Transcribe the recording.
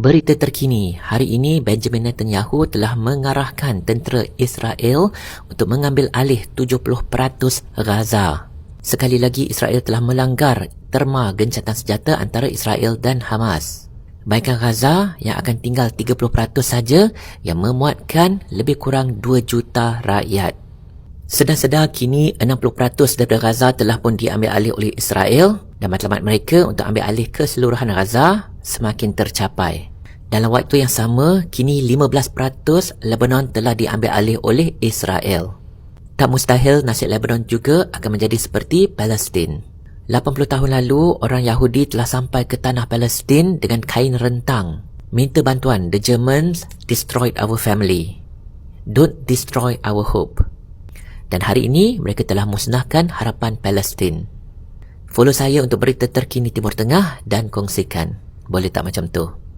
Berita terkini, hari ini Benjamin Netanyahu telah mengarahkan tentera Israel untuk mengambil alih 70% Gaza. Sekali lagi Israel telah melanggar terma gencatan senjata antara Israel dan Hamas. Baikkan Gaza yang akan tinggal 30% saja yang memuatkan lebih kurang 2 juta rakyat. Sedar-sedar kini 60% daripada Gaza telah pun diambil alih oleh Israel dan matlamat mereka untuk ambil alih keseluruhan Gaza semakin tercapai. Dalam waktu yang sama, kini 15% Lebanon telah diambil alih oleh Israel. Tak mustahil nasib Lebanon juga akan menjadi seperti Palestin. 80 tahun lalu, orang Yahudi telah sampai ke tanah Palestin dengan kain rentang. Minta bantuan, the Germans destroyed our family. Don't destroy our hope. Dan hari ini, mereka telah musnahkan harapan Palestin. Follow saya untuk berita terkini Timur Tengah dan kongsikan. Boleh tak macam tu?